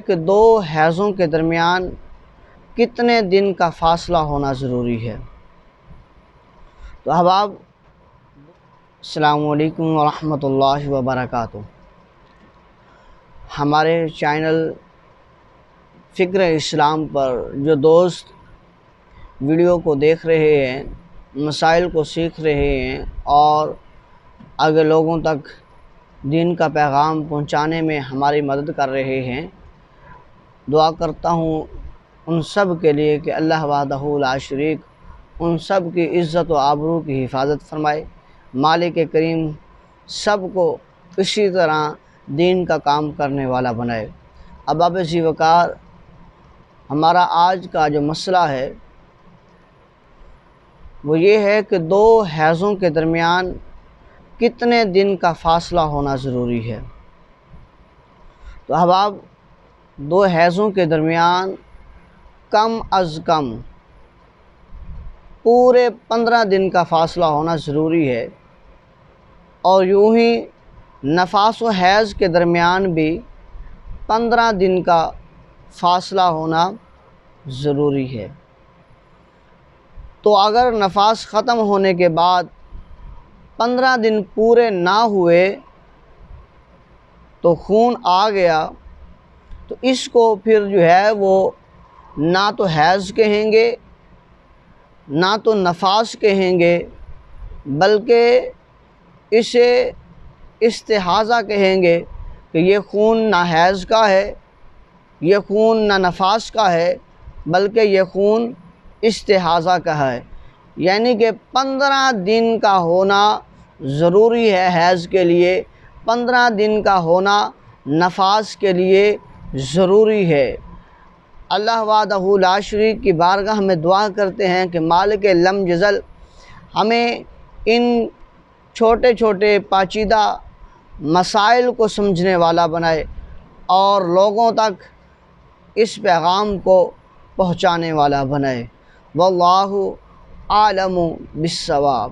کہ دو حیضوں کے درمیان کتنے دن کا فاصلہ ہونا ضروری ہے۔ تو احباب السلام علیکم ورحمۃ اللہ وبرکاتہ۔ ہمارے چینل فکر اسلام پر جو دوست ویڈیو کو دیکھ رہے ہیں، مسائل کو سیکھ رہے ہیں اور آگے لوگوں تک دین کا پیغام پہنچانے میں ہماری مدد کر رہے ہیں، دعا کرتا ہوں ان سب کے لیے کہ اللہ وحدہ لا شریک ان سب کی عزت و آبرو کی حفاظت فرمائے۔ مالک کریم سب کو اسی طرح دین کا کام کرنے والا بنائے۔ احباب ذی وقار، ہمارا آج کا جو مسئلہ ہے وہ یہ ہے کہ دو حیضوں کے درمیان کتنے دن کا فاصلہ ہونا ضروری ہے۔ تو احباب دو حیضوں کے درمیان کم از کم پورے 15 دن کا فاصلہ ہونا ضروری ہے، اور یوں ہی نفاس و حیض کے درمیان بھی 15 دن کا فاصلہ ہونا ضروری ہے۔ تو اگر نفاس ختم ہونے کے بعد 15 دن پورے نہ ہوئے تو خون آ گیا، تو اس کو پھر جو ہے وہ نہ تو حیض کہیں گے نہ تو نفاس کہیں گے، بلکہ اسے استحاضہ کہیں گے کہ یہ خون نہ حیض کا ہے، یہ خون نہ نفاس کا ہے، بلکہ یہ خون استحاضہ کا ہے۔ یعنی کہ 15 دن کا ہونا ضروری ہے حیض کے لیے، 15 دن کا ہونا نفاس کے لیے ضروری ہے۔ اللہ وحدہ لا شریک کی بارگاہ میں دعا کرتے ہیں کہ مالک لم یزل ہمیں ان چھوٹے چھوٹے پیچیدہ مسائل کو سمجھنے والا بنائے اور لوگوں تک اس پیغام کو پہنچانے والا بنائے۔ واللہ عالم بالصواب۔